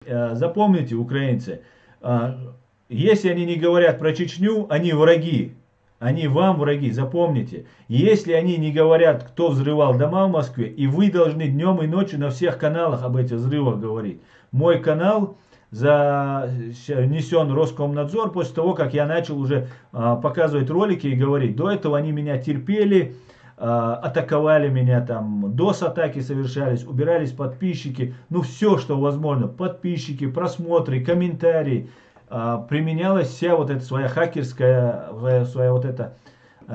Запомните, украинцы, если они не говорят про Чечню, они враги. Они вам враги, запомните. Если они не говорят, кто взрывал дома в Москве, и вы должны днем и ночью на всех каналах об этих взрывах говорить. Мой канал занесен Роскомнадзор после того, как я начал уже показывать ролики и говорить. До этого они меня терпели, атаковали меня, там DOS-атаки совершались, убирались подписчики, ну все, что возможно, подписчики, просмотры, комментарии, применялась вся вот эта своя хакерская, своя вот эта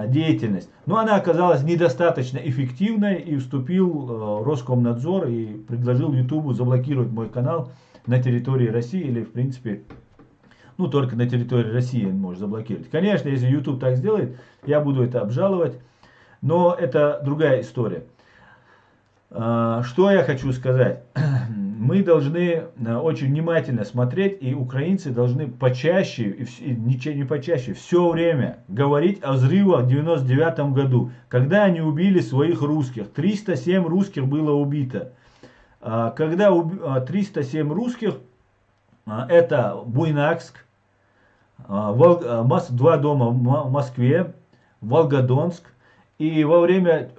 деятельность. Но она оказалась недостаточно эффективной, и вступил Роскомнадзор и предложил Ютубу заблокировать мой канал на территории России, или в принципе, ну только на территории России он может заблокировать. Конечно, если YouTube так сделает, я буду это обжаловать. Но это другая история. Что я хочу сказать? Мы должны очень внимательно смотреть, и украинцы должны почаще, не почаще, все время говорить о взрывах в 99 году, когда они убили своих русских. 307 русских было убито. Когда 307 русских, это Буйнакск, 2 дома в Москве, Волгодонск. И во время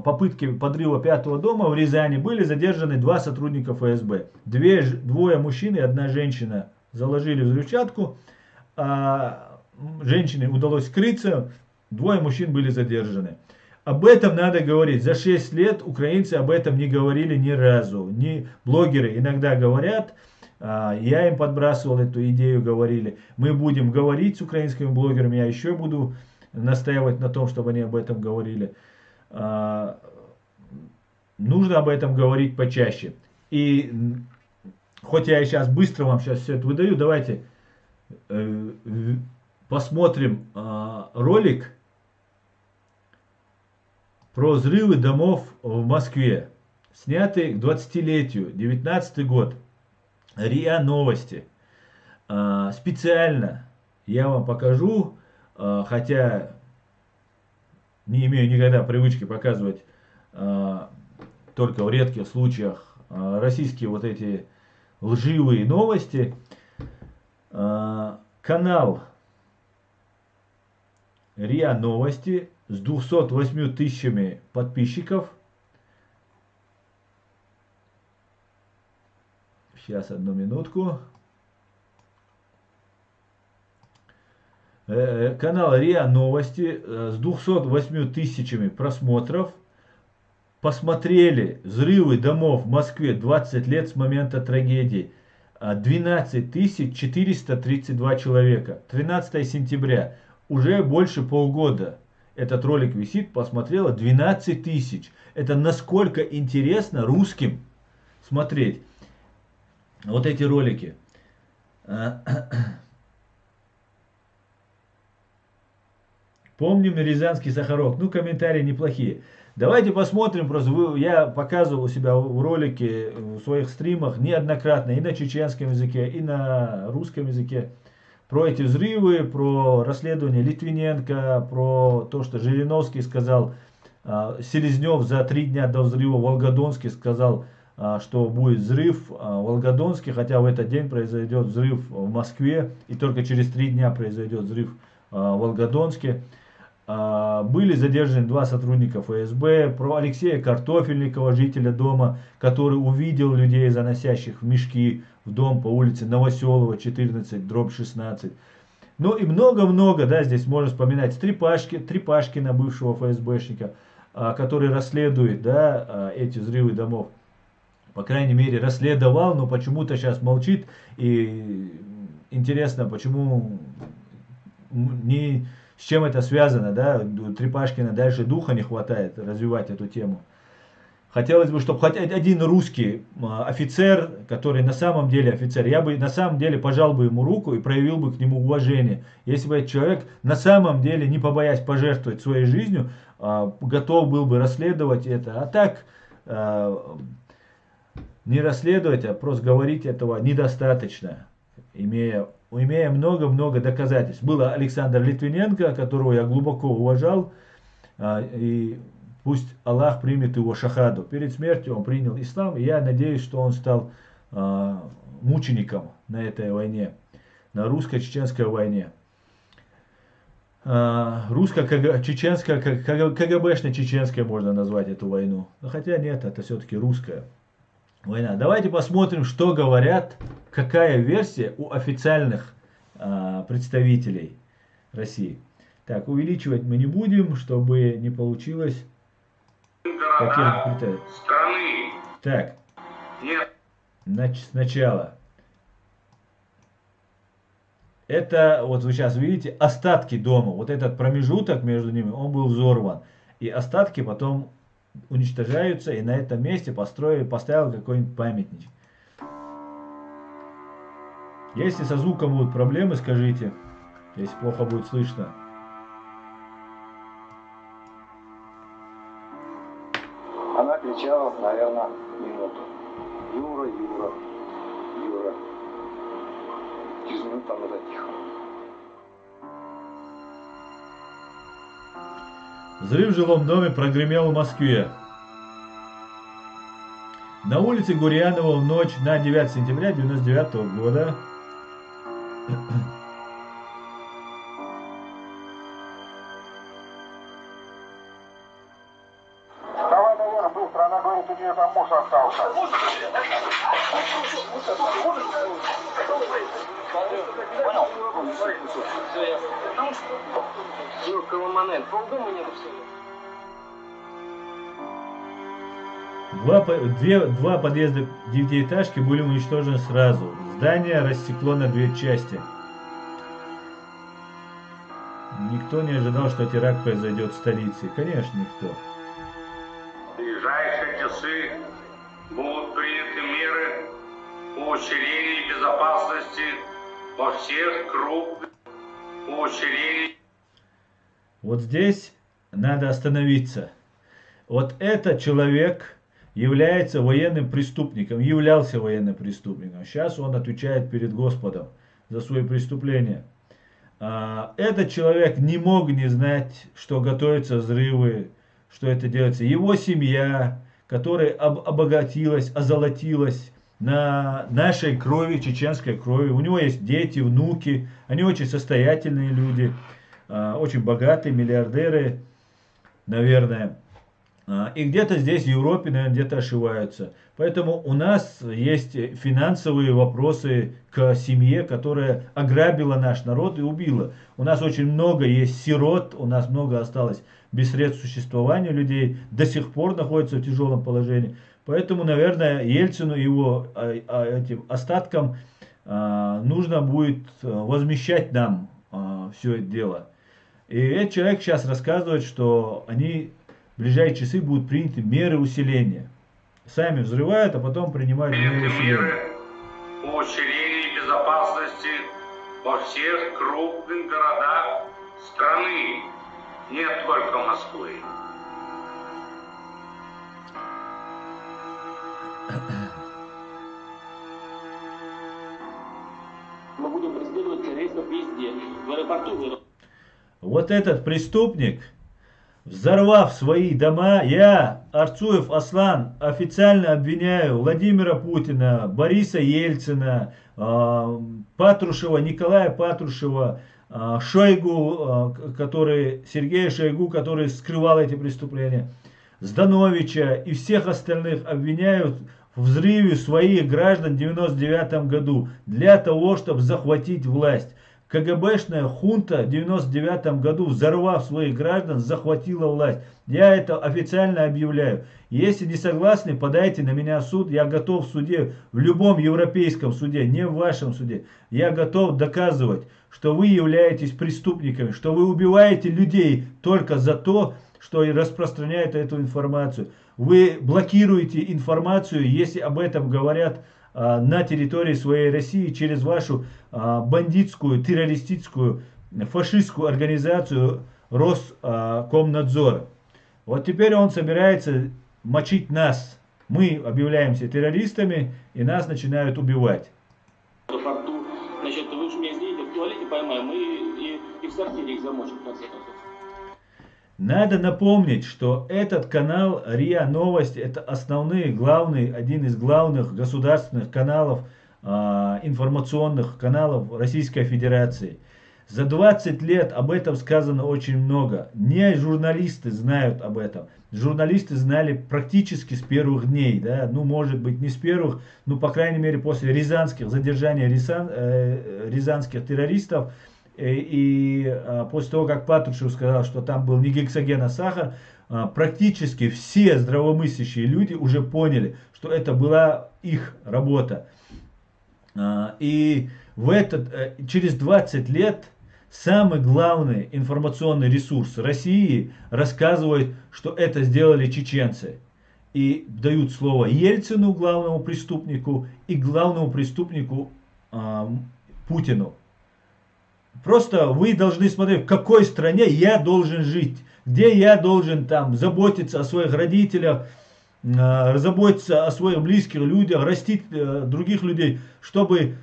попытки подрыва 5-го дома в Рязани были задержаны 2 сотрудника ФСБ. Двое мужчин и 1 женщина заложили взрывчатку. Женщине удалось скрыться, 2 мужчин были задержаны. Об этом надо говорить. За 6 лет украинцы об этом не говорили ни разу. Блогеры иногда говорят. Я им подбрасывал эту идею, говорили. Мы будем говорить с украинскими блогерами, я еще буду настаивать на том, чтобы они об этом говорили. Нужно об этом говорить почаще. И хоть я сейчас быстро вам сейчас все это выдаю, давайте посмотрим ролик про взрывы домов в Москве, снятый к 20-летию, 19 год. РИА Новости. Специально я вам покажу, хотя не имею никогда привычки показывать только в редких случаях российские вот эти лживые новости. Канал РИА Новости с 208 тысячами подписчиков. Сейчас, одну минутку. Канал РИА Новости с 208 тысячами просмотров. Посмотрели взрывы домов в Москве 20 лет с момента трагедии. 12 432 человека. 13 сентября. Уже больше полгода этот ролик висит. Посмотрело 12 тысяч. Это насколько интересно русским смотреть вот эти ролики. Помним Рязанский Сахарок. Ну, комментарии неплохие. Давайте посмотрим. Просто я показывал у себя в ролике, в своих стримах неоднократно и на чеченском языке, и на русском языке про эти взрывы, про расследование Литвиненко, про то, что Жириновский сказал, Селезнев за 3 дня до взрыва в Волгодонске сказал, что будет взрыв в Волгодонске, хотя в этот день произойдет взрыв в Москве, и только через 3 дня произойдет взрыв в Волгодонске. Были задержаны 2 сотрудника ФСБ, про Алексея Картофельникова, жителя дома, который увидел людей, заносящих в мешки в дом по улице Новоселова, 14/16. Ну и много-много, да, здесь можно вспоминать Трипашкина, бывшего ФСБшника, который расследует, да, эти взрывы домов. По крайней мере, расследовал, но почему-то сейчас молчит. И интересно, почему с чем это связано, да? Трипашкина дальше духа не хватает развивать эту тему. Хотелось бы, чтобы хоть один русский офицер, который на самом деле офицер, я бы на самом деле пожал бы ему руку и проявил бы к нему уважение. Если бы этот человек на самом деле, не побоясь пожертвовать своей жизнью, готов был бы расследовать это. А так не расследовать, а просто говорить этого недостаточно, имея много-много доказательств. Был Александр Литвиненко, которого я глубоко уважал, и пусть Аллах примет его шахаду. Перед смертью он принял ислам, и я надеюсь, что он стал мучеником на этой войне, на русско-чеченской войне. Русско-чеченская, КГБшно-чеченская можно назвать эту войну. Но хотя нет, это все-таки русская война. Давайте посмотрим, что говорят, какая версия у официальных представителей России. Так, увеличивать мы не будем, чтобы не получилось каких-то страны. Так, нет. Сначала. Это, вот вы сейчас видите, остатки дома. Вот этот промежуток между ними, он был взорван. И остатки потом уничтожаются, и на этом месте поставил какой-нибудь памятник. Если со звуком будут проблемы, скажите, если плохо будет слышно. Она кричала, наверное, минуту. Юра, Юра, Юра. Через минуту она затихла. Взрыв в жилом доме прогремел в Москве. На улице Гурьянова в ночь на 9 сентября 1999 года Давай наверх быстро, она говорит, у нее там муж остался. Два подъезда девятиэтажки были уничтожены сразу. Здание рассекло на две части. Никто не ожидал, что теракт произойдет в столице. Конечно, никто. В ближайшие часы будут приняты меры по усилению безопасности во всех крупных поощрений. Вот здесь надо остановиться. Вот этот человек является военным преступником, являлся военным преступником. Сейчас он отвечает перед Господом за свои преступления. Этот человек не мог не знать, что готовятся взрывы, что это делается. Его семья, которая обогатилась, озолотилась на нашей крови, чеченской крови. У него есть дети, внуки, они очень состоятельные люди, очень богатые, миллиардеры, наверное. И где-то здесь, в Европе, наверное, где-то ошиваются. Поэтому у нас есть финансовые вопросы к семье, которая ограбила наш народ и убила. У нас очень много есть сирот, у нас много осталось без средств существования людей, до сих пор находятся в тяжелом положении. Поэтому, наверное, Ельцину и его этим остаткам нужно будет возмещать нам все это дело. И этот человек сейчас рассказывает, что они в ближайшие часы будут приняты меры усиления. Сами взрывают, а потом принимают меры усиления. Меры по усилению безопасности во всех крупных городах страны, не только Москвы. Мы будем преследовать террористов везде, в аэропорту. Вот этот преступник, взорвав свои дома, я, Арцуев Аслан, официально обвиняю Владимира Путина, Бориса Ельцина, Патрушева, Николая Патрушева, Шойгу, Сергея Шойгу, который скрывал эти преступления, Здановича и всех остальных обвиняют в взрыве своих граждан в 1999 году для того, чтобы захватить власть. КГБшная хунта в 1999 году, взорвав своих граждан, захватила власть. Я это официально объявляю. Если не согласны, подайте на меня в суд. Я готов в суде, в любом европейском суде, не в вашем суде. Я готов доказывать, что вы являетесь преступниками, что вы убиваете людей только за то, что распространяют эту информацию. Вы блокируете информацию, если об этом говорят на территории своей России через вашу бандитскую, террористическую, фашистскую организацию Роскомнадзора. Вот теперь он собирается мочить нас. Мы объявляемся террористами, и нас начинают убивать. В аэропорту, значит, вы же меня извините, в туалете поймаем, и в сортире их замочим, в конце концов. Надо напомнить, что этот канал РИА Новости — это главный, один из главных государственных каналов, информационных каналов Российской Федерации. За 20 лет об этом сказано очень много. Не журналисты знают об этом. Журналисты знали практически с первых дней. Да? Ну, может быть, не с первых, но, по крайней мере, после задержания рязанских террористов. И после того, как Патрушев сказал, что там был не гексоген, а сахар, практически все здравомыслящие люди уже поняли, что это была их работа. И через 20 лет самый главный информационный ресурс России рассказывает, что это сделали чеченцы. И дают слово Ельцину, главному преступнику, и главному преступнику Путину. Просто вы должны смотреть, в какой стране я должен жить, где я должен там заботиться о своих родителях, заботиться о своих близких людях, растить других людей, чтобы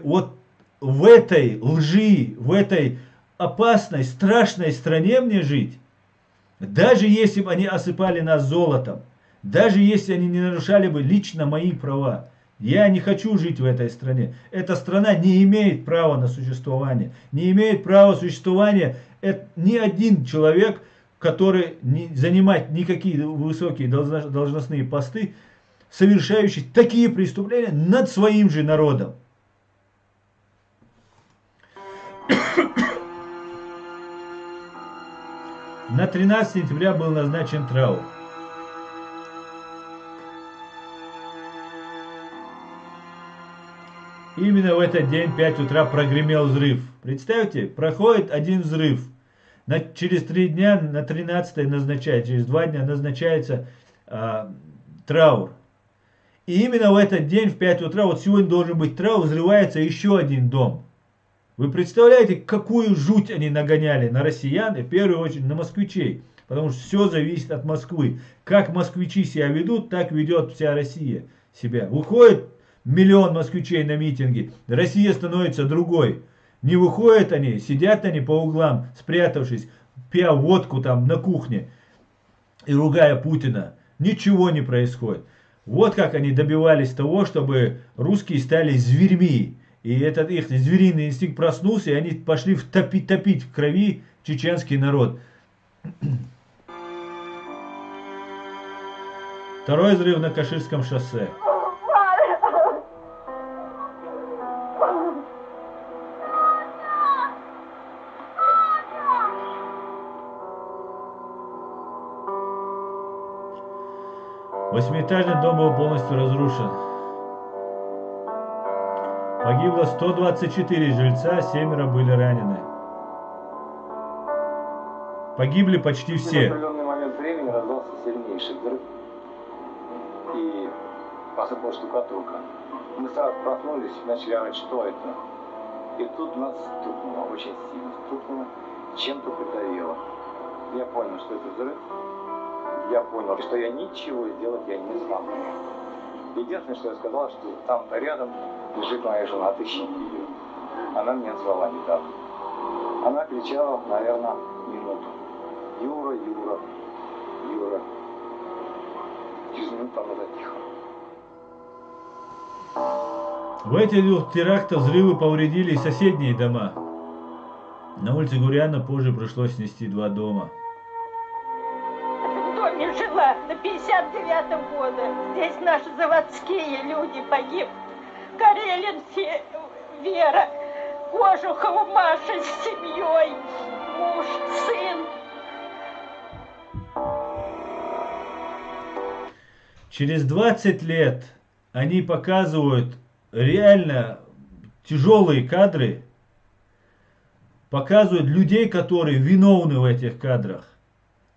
вот в этой лжи, в этой опасной, страшной стране мне жить. Даже если бы они осыпали нас золотом, даже если они не нарушали бы лично мои права. Я не хочу жить в этой стране. Эта страна не имеет права на существование. Не имеет права существования ни один человек, который не занимает никакие высокие должностные посты, совершающий такие преступления над своим же народом. На 13 сентября был назначен траур. Именно в этот день, в 5 утра, прогремел взрыв. Представьте, проходит один взрыв. Через 3 дня, на 13 назначается, через 2 дня назначается траур. И именно в этот день, в 5 утра, вот сегодня должен быть траур, взрывается еще один дом. Вы представляете, какую жуть они нагоняли на россиян и в первую очередь на москвичей. Потому что все зависит от Москвы. Как москвичи себя ведут, так ведет вся Россия себя. Выходит миллион москвичей на митинги, Россия становится другой. Не выходят они, сидят они по углам, спрятавшись, пья водку там на кухне и ругая Путина. Ничего не происходит. Вот как они добивались того, чтобы русские стали зверьми. И этот их звериный инстинкт проснулся, и они пошли топить в крови чеченский народ. Второй взрыв на Каширском шоссе. Восьмиэтажный дом был полностью разрушен. Погибло 124 жильца, 7 были ранены. Погибли почти все. В определенный момент времени раздался сильнейший взрыв и посыпалась штукатурка. Мы сразу проснулись и начали орать, что это. И тут нас стукнуло, очень сильно стукнуло, чем-то придавило. Я понял, что это взрыв. Я понял, что я ничего сделать я не смогу. Единственное, что я сказал, что там рядом лежит моя жена, отыщите ее. Она меня звала недавно. Она кричала, наверное, минуту. Юра, Юра, Юра. Через минуту она затихла. В этих 2 терактах взрывы повредили и соседние дома. На улице Гурьяна позже пришлось снести 2 дома. В доме жила до 59-го года. Здесь наши заводские люди погиб. Карелин Вера, Кожухова Маша с семьей, муж, сын. Через 20 лет они показывают реально тяжелые кадры, показывают людей, которые виновны в этих кадрах,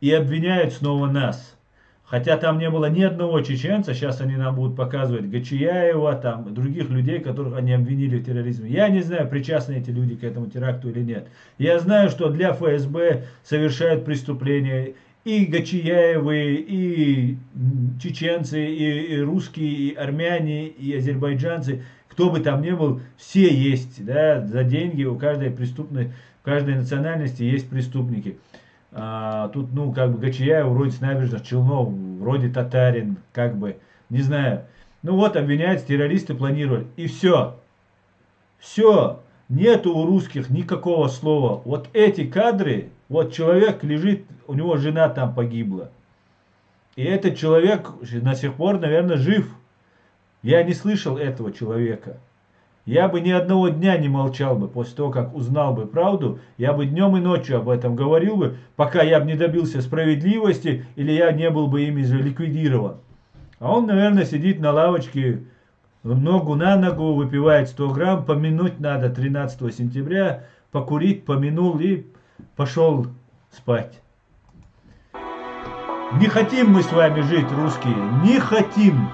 и обвиняют снова нас. Хотя там не было ни одного чеченца, сейчас они нам будут показывать Гачияева, там других людей, которых они обвинили в терроризме. Я не знаю, причастны эти люди к этому теракту или нет. Я знаю, что для ФСБ совершают преступления и Гачияевы, и чеченцы, и русские, и армяне, и азербайджанцы. Кто бы там ни был, все есть. Да, за деньги у каждой национальности есть преступники. тут, ну, как бы Гачияев вроде с набережных Челнов, вроде татарин, как бы, не знаю. Ну вот, обвиняют, террористы планировали. И все. Все. Нету у русских никакого слова. Вот эти кадры, вот человек лежит, у него жена там погибла. И этот человек до сих пор, наверное, жив. Я не слышал этого человека. Я бы ни одного дня не молчал бы после того, как узнал бы правду. Я бы днем и ночью об этом говорил бы, пока я бы не добился справедливости или я не был бы ими же ликвидирован. А он, наверное, сидит на лавочке, ногу на ногу, выпивает 100 грамм, помянуть надо 13 сентября, покурить, помянул и пошел спать. Не хотим мы с вами жить, русские, не хотим.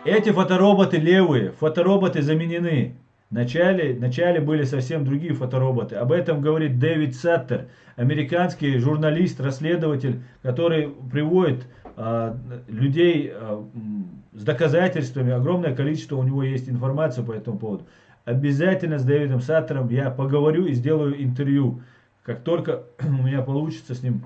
Эти фотороботы левые, фотороботы заменены. Вначале были совсем другие фотороботы. Об этом говорит Дэвид Саттер, американский журналист, расследователь, который приводит людей с доказательствами. Огромное количество у него есть информации по этому поводу. Обязательно с Дэвидом Саттером я поговорю и сделаю интервью. Как только у меня получится с ним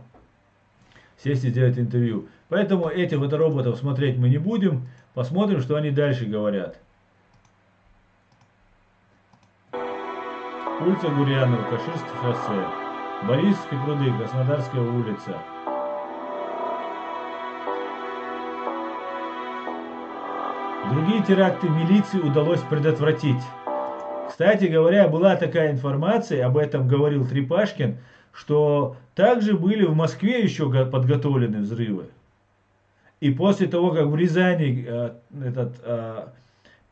сесть и сделать интервью. Поэтому этих фотороботов смотреть мы не будем. Посмотрим, что они дальше говорят. Улица Гурьянова, Каширское шоссе, Борисовские пруды, Краснодарская улица. Другие теракты милиции удалось предотвратить. Кстати говоря, была такая информация, об этом говорил Трепашкин, что также были в Москве еще подготовлены взрывы. И после того, как в Рязани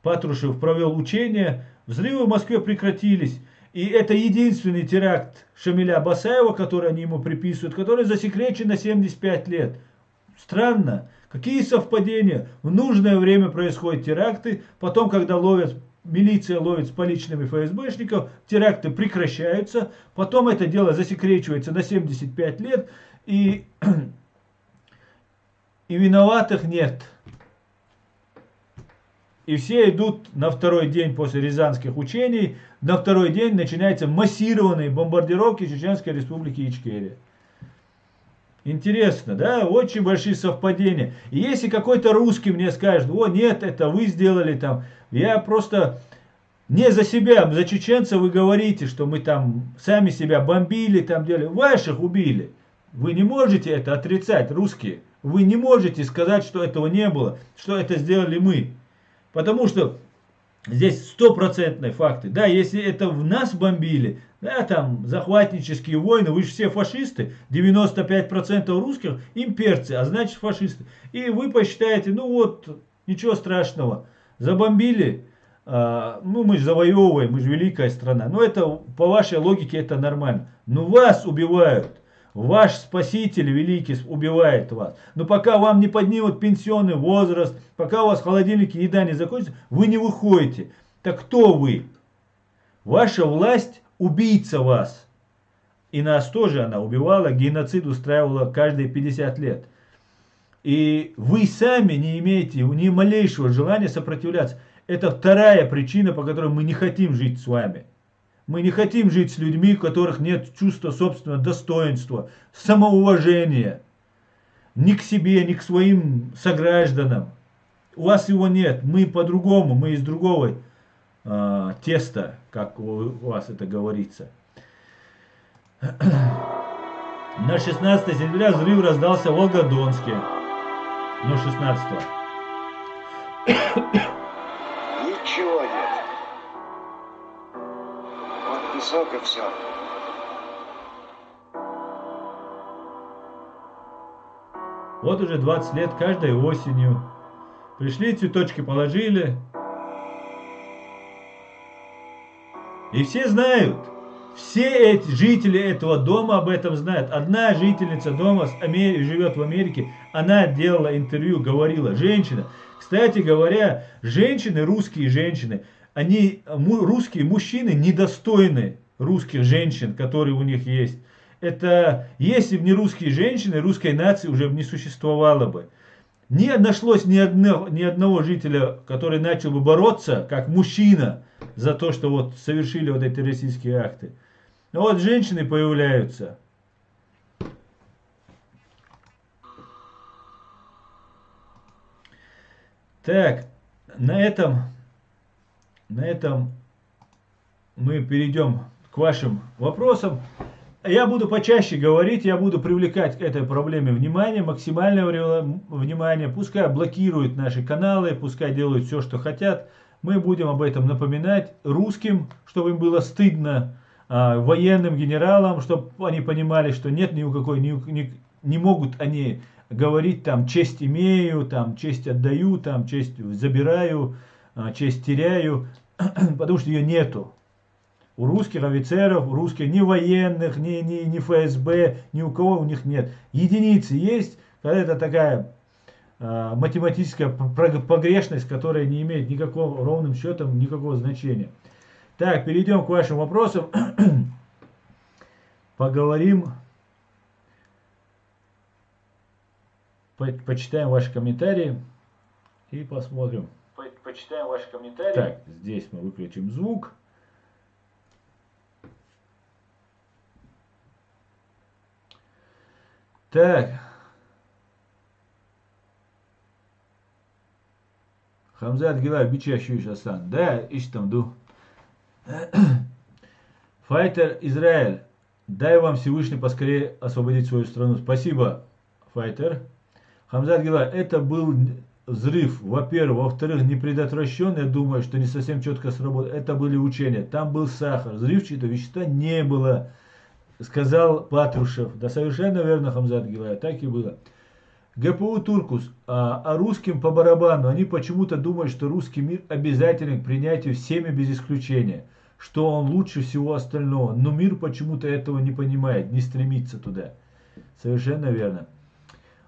Патрушев провел учения, взрывы в Москве прекратились. И это единственный теракт Шамиля Басаева, который они ему приписывают, который засекречен на 75 лет. Странно. Какие совпадения? В нужное время происходят теракты, потом, когда милиция ловит с поличными ФСБшников, теракты прекращаются, потом это дело засекречивается на 75 лет, и виноватых нет. И все идут на второй день после Рязанских учений, на второй день начинаются массированные бомбардировки Чеченской Республики Ичкерия. Интересно, да? Очень большие совпадения. И если какой-то русский мне скажет, о нет, это вы сделали там, я просто не за себя, за чеченцев вы говорите, что мы там сами себя бомбили, там делали, ваших убили. Вы не можете это отрицать, русские. Вы не можете сказать, что этого не было, что это сделали мы. Потому что здесь стопроцентные факты. Да, если это в нас бомбили, да, там захватнические войны, вы же все фашисты, 95% русских имперцы, а значит фашисты. И вы посчитаете, ну вот, ничего страшного, забомбили, ну мы же завоевываем, мы же великая страна. Но это, по вашей логике, это нормально. Но вас убивают. Ваш спаситель великий убивает вас. Но пока вам не поднимут пенсионный возраст, пока у вас в холодильнике еда не закончится, вы не выходите. Так кто вы? Ваша власть убийца вас. И нас тоже она убивала, геноцид устраивала каждые 50 лет. И вы сами не имеете ни малейшего желания сопротивляться. Это вторая причина, по которой мы не хотим жить с вами. Мы не хотим жить с людьми, у которых нет чувства собственного достоинства, самоуважения. Ни к себе, ни к своим согражданам. У вас его нет. Мы по-другому, мы из другого теста, как у вас это говорится. На 16 сентября взрыв раздался в Волгодонске. Ну, 16-го. Ничего нет. Вот песок и все. Вот уже 20 лет каждой осенью. Пришли, цветочки положили. И все знают. Все эти жители этого дома об этом знают. Одна жительница дома живет в Америке. Она делала интервью, говорила. Женщина. Кстати говоря, женщины, русские женщины, русские мужчины недостойны русских женщин, которые у них есть. Это, если бы не русские женщины, русской нации уже не существовало бы. Не нашлось ни одного жителя, который начал бы бороться, как мужчина, за то, что вот совершили вот эти террористические акты. Но вот женщины появляются. Так, на этом мы перейдем к вашим вопросам. Я буду почаще говорить, я буду привлекать к этой проблеме внимание, максимальное внимание. Пускай блокируют наши каналы, пускай делают все, что хотят. Мы будем об этом напоминать русским, чтобы им было стыдно, военным генералам, чтобы они понимали, что нет ни у какой, не могут они говорить там честь имею, там честь отдаю, там честь забираю, честь теряю, потому что ее нету. У русских офицеров, у русских ни военных, ни ФСБ, ни у кого у них нет. Единицы есть, когда это такая математическая погрешность, которая не имеет никакого, ровным счетом, никакого значения. Так, перейдем к вашим вопросам. Поговорим. Почитаем ваши комментарии и посмотрим. Почитаем ваши комментарии. Так, здесь мы выключим звук. Так. Хамзат Гилай, бичащий Асан. Да, иштамду. Файтер Израиль. Дай вам Всевышний поскорее освободить свою страну. Спасибо, Файтер. Хамзат Гилай, это был взрыв, во-первых. Во-вторых, не предотвращен, я думаю, что не совсем четко сработало. Это были учения. Там был сахар. Взрывчатого вещества не было. Сказал Патрушев. Да, совершенно верно, Хамзат Гилай. Так и было. ГПУ Туркус. А русским по барабану. Они почему-то думают, что русский мир обязателен к принятию всеми без исключения. Что он лучше всего остального. Но мир почему-то этого не понимает. Не стремится туда. Совершенно верно.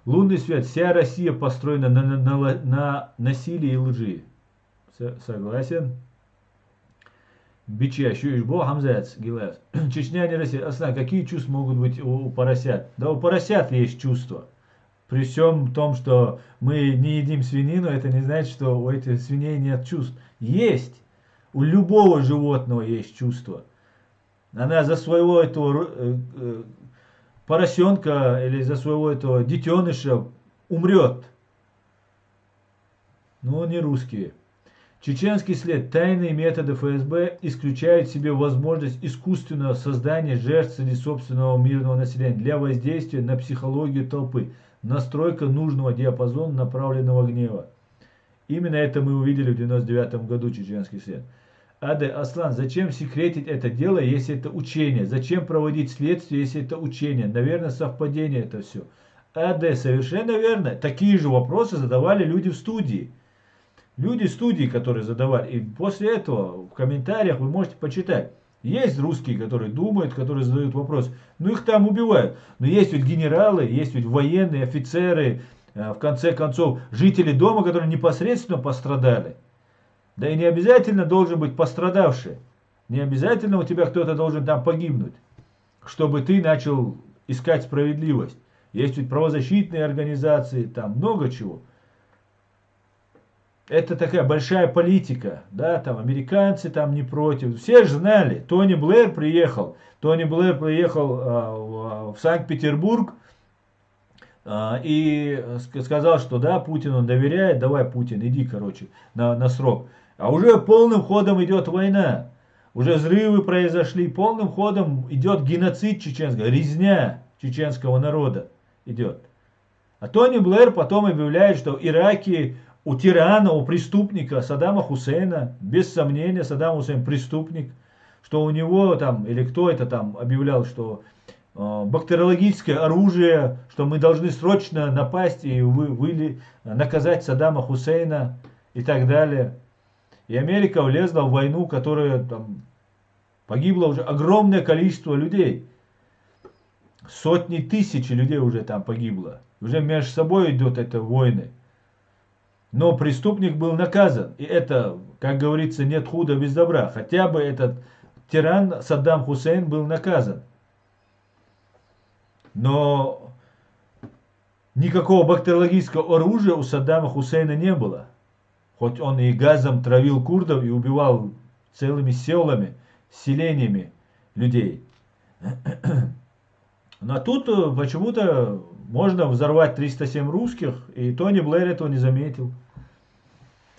Лунный свет. Вся Россия построена на насилии и лжи. Согласен. Бичи, ощущаешь, бо Хамзац, Гилаев. Чечня не Россия. Асна, какие чувства могут быть у поросят? Да у поросят есть чувства. При всем том, что мы не едим свинину, это не значит, что у этих свиней нет чувств. Есть. У любого животного есть чувства. Она за своего этого поросенка или за своего этого детеныша умрет. Но не русские. Чеченский след. Тайные методы ФСБ исключают в себе возможность искусственного создания жертв среди собственного мирного населения для воздействия на психологию толпы. Настройка нужного диапазона направленного гнева. Именно это мы увидели в 1999 году, чеченский след. Аде, Аслан, зачем секретить это дело, если это учение? Зачем проводить следствие, если это учение? Наверное, совпадение это все. Аде, совершенно верно. Такие же вопросы задавали люди в студии. Люди студии, которые задавали. И после этого в комментариях вы можете почитать. Есть русские, которые думают, которые задают вопрос. Ну их там убивают. Но есть ведь генералы, есть ведь военные, офицеры, в конце концов, жители дома, которые непосредственно пострадали. Да и не обязательно должен быть пострадавший. Не обязательно у тебя кто-то должен там погибнуть, чтобы ты начал искать справедливость. Есть ведь правозащитные организации, там много чего. Это такая большая политика, да, там американцы там не против. Все же знали, Тони Блэр приехал в Санкт-Петербург и сказал, что да, Путин он доверяет, давай, Путин, иди, короче, на срок. А уже полным ходом идет война, уже взрывы произошли, полным ходом идет геноцид чеченского, резня чеченского народа идет. А Тони Блэр потом объявляет, что в Ираке у тирана, у преступника Саддама Хусейна, без сомнения, Саддам Хусейн преступник, что у него там, или кто это там объявлял, что бактериологическое оружие, что мы должны срочно напасть и наказать Саддама Хусейна и так далее. И Америка влезла в войну, которая там погибло уже огромное количество людей. Сотни тысяч людей уже там погибло. Уже между собой идет это войны. Но преступник был наказан. И это, как говорится, нет худа без добра. Хотя бы этот тиран Саддам Хусейн был наказан. Но никакого бактериологического оружия у Саддама Хусейна не было. Хоть он и газом травил курдов и убивал целыми селами, селениями людей. Но тут почему-то можно взорвать 307 русских, и Тони Блэр этого не заметил.